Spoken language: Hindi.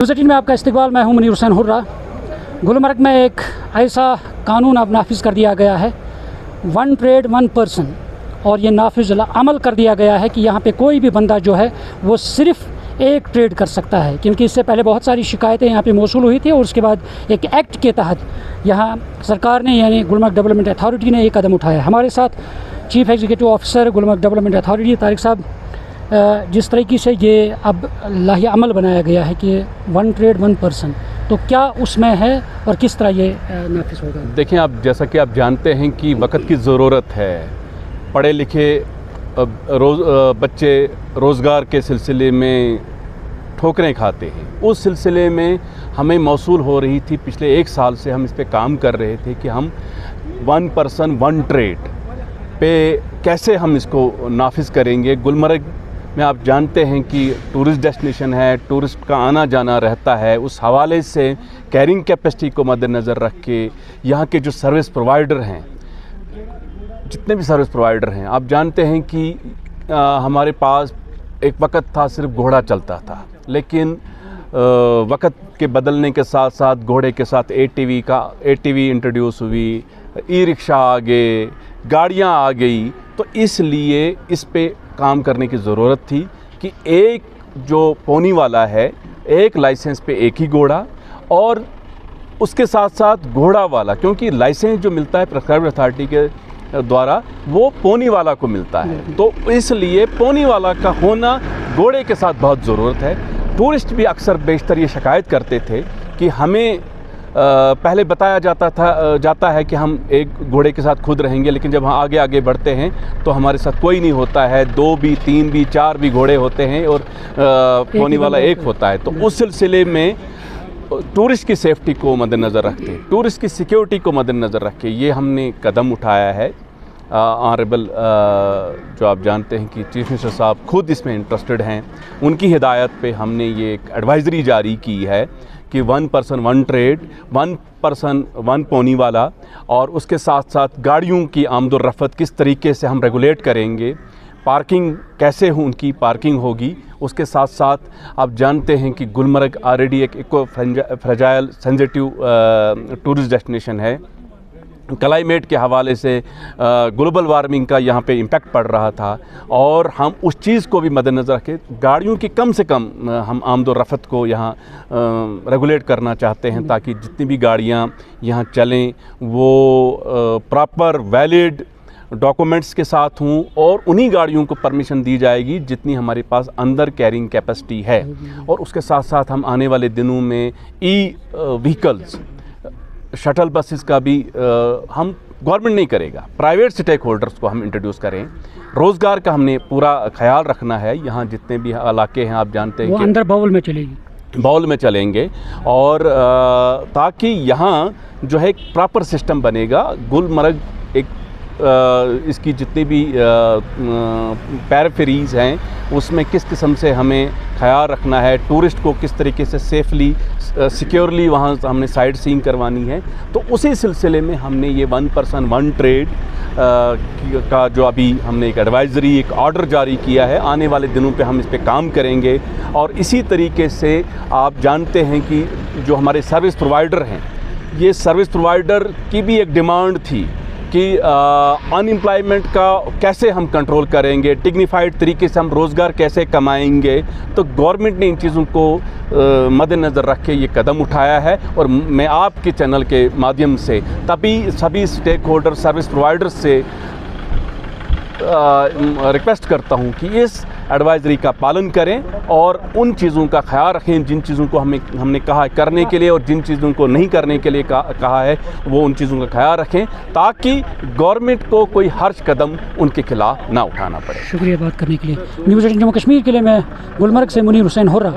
न्यूज़ 18 में आपका इस्तकबाल। मैं हूं मुनीर हुसैन हुर्रा। गुलमर्ग में एक ऐसा कानून अब नाफिज कर दिया गया है, वन ट्रेड वन पर्सन, और ये नाफिज अमल कर दिया गया है कि यहाँ पे कोई भी बंदा जो है वो सिर्फ़ एक ट्रेड कर सकता है। क्योंकि इससे पहले बहुत सारी शिकायतें यहाँ पे मौसूल हुई थी और उसके बाद एक एक्ट के तहत यहाँ सरकार ने यानी गुलमर्ग डेवलपमेंट अथॉरिटी ने एक कदम उठाया। हमारे साथ chief executive officer Gulmarg development authority Tariq साहब, जिस तरीके से ये अब लाही अमल बनाया गया है कि वन ट्रेड वन पर्सन, तो क्या उसमें है और किस तरह ये नाफिज होगा? देखें, आप जैसा कि आप जानते हैं कि वक्त की ज़रूरत है। पढ़े लिखे बच्चे रोज़गार के सिलसिले में ठोकरें खाते हैं। उस सिलसिले में हमें मौसूल हो रही थी, पिछले 1 साल से हम इस पे काम कर रहे थे कि हम वन पर्सन वन ट्रेड पे कैसे हम इसको नाफिज करेंगे। गुलमर्ग में आप जानते हैं कि टूरिस्ट डेस्टिनेशन है, टूरिस्ट का आना जाना रहता है। उस हवाले से कैरिंग कैपेसिटी को मद्देनज़र रख के यहाँ के जो सर्विस प्रोवाइडर हैं, जितने भी सर्विस प्रोवाइडर हैं, आप जानते हैं कि हमारे पास एक वक्त था सिर्फ घोड़ा चलता था, लेकिन वक्त के बदलने के साथ साथ घोड़े के साथ एटीवी इंट्रोड्यूस हुई, ई रिक्शा आ गए, गाड़ियाँ आ गई। तो इसलिए इस पे काम करने की ज़रूरत थी कि एक जो पोनी वाला है, एक लाइसेंस पे एक ही घोड़ा, और उसके साथ साथ घोड़ा वाला, क्योंकि लाइसेंस जो मिलता है प्रिस्क्राइब्ड अथॉरिटी के द्वारा वो पोनी वाला को मिलता है, तो इसलिए पोनी वाला का होना घोड़े के साथ बहुत ज़रूरत है। टूरिस्ट भी अक्सर बेशतर ये शिकायत करते थे कि हमें पहले बताया जाता है कि हम एक घोड़े के साथ खुद रहेंगे, लेकिन जब हम आगे बढ़ते हैं तो हमारे साथ कोई नहीं होता है। 2 भी, 3 भी, 4 भी घोड़े होते हैं और पोनी वाला एक होता है। तो उस सिलसिले में टूरिस्ट की सेफ्टी को मद्देनज़र रखते, टूरिस्ट की सिक्योरिटी को मद्देनज़र रख के ये हमने कदम उठाया है। ऑनरेबल जो आप जानते हैं कि चीफ मिनिस्टर साहब खुद इसमें इंटरेस्टेड हैं, उनकी हिदायत पे हमने ये एक एडवाइज़री जारी की है कि one person one trade, one person one pony वाला, और उसके साथ साथ गाड़ियों की आमदोरफ्त किस तरीके से हम रेगुलेट करेंगे, पार्किंग कैसे उनकी पार्किंग होगी। उसके साथ साथ आप जानते हैं कि गुलमर्ग ऑलरेडी एक eco fragile sensitive tourist destination है। क्लाइमेट के हवाले से ग्लोबल वार्मिंग का यहाँ पे इम्पैक्ट पड़ रहा था, और हम उस चीज़ को भी मद्देनज़र रखें, गाड़ियों की कम से कम हम आमदोरफ्त को यहाँ रेगुलेट करना चाहते हैं, ताकि जितनी भी गाड़ियाँ यहाँ चलें वो प्रॉपर वैलिड डॉक्यूमेंट्स के साथ हूँ, और उन्हीं गाड़ियों को परमिशन दी जाएगी जितनी हमारे पास अंदर कैरिंग कैपेसिटी है। और उसके साथ साथ हम आने वाले दिनों में व्हीकल्स, शटल बसेस का भी हम गवर्नमेंट नहीं करेगा, प्राइवेट स्टेक होल्डर्स को हम इंट्रोड्यूस करें। रोज़गार का हमने पूरा ख्याल रखना है। यहाँ जितने भी इलाके हैं आप जानते हैं वो कि अंदर बाउल में चलेगी, बाउल में चलेंगे, और ताकि यहाँ जो है एक प्रॉपर सिस्टम बनेगा। गुलमर्ग एक इसकी जितनी भी पैराफेरीज़ हैं उसमें किस किस्म से हमें ख्याल रखना है, टूरिस्ट को किस तरीके से सेफली सिक्योरली वहाँ हमने साइट सीइंग करवानी है। तो उसी सिलसिले में हमने ये वन पर्सन वन ट्रेड का जो अभी हमने एक एडवाइज़री, एक ऑर्डर जारी किया है। आने वाले दिनों पे हम इस पे काम करेंगे। और इसी तरीके से आप जानते हैं कि जो हमारे सर्विस प्रोवाइडर हैं, ये सर्विस प्रोवाइडर की भी एक डिमांड थी कि अनएम्प्लॉयमेंट का कैसे हम कंट्रोल करेंगे, डिग्निफाइड तरीके से हम रोज़गार कैसे कमाएंगे। तो गवर्नमेंट ने इन चीज़ों को मद्देनज़र रख के ये कदम उठाया है, और मैं आपके चैनल के माध्यम से तभी सभी स्टेक होल्डर सर्विस प्रोवाइडर्स से रिक्वेस्ट करता हूँ कि इस एडवाइज़री का पालन करें और उन चीज़ों का ख्याल रखें जिन चीज़ों को हमने कहा है करने के लिए, और जिन चीज़ों को नहीं करने के लिए कहा है वो उन चीज़ों का ख्याल रखें, ताकि गवर्नमेंट को कोई हर्ष कदम उनके खिलाफ ना उठाना पड़े। शुक्रिया बात करने के लिए। न्यूज़ 18 जम्मू कश्मीर के लिए मैं गुलमर्ग से मुनीर हुसैन हुर्रा।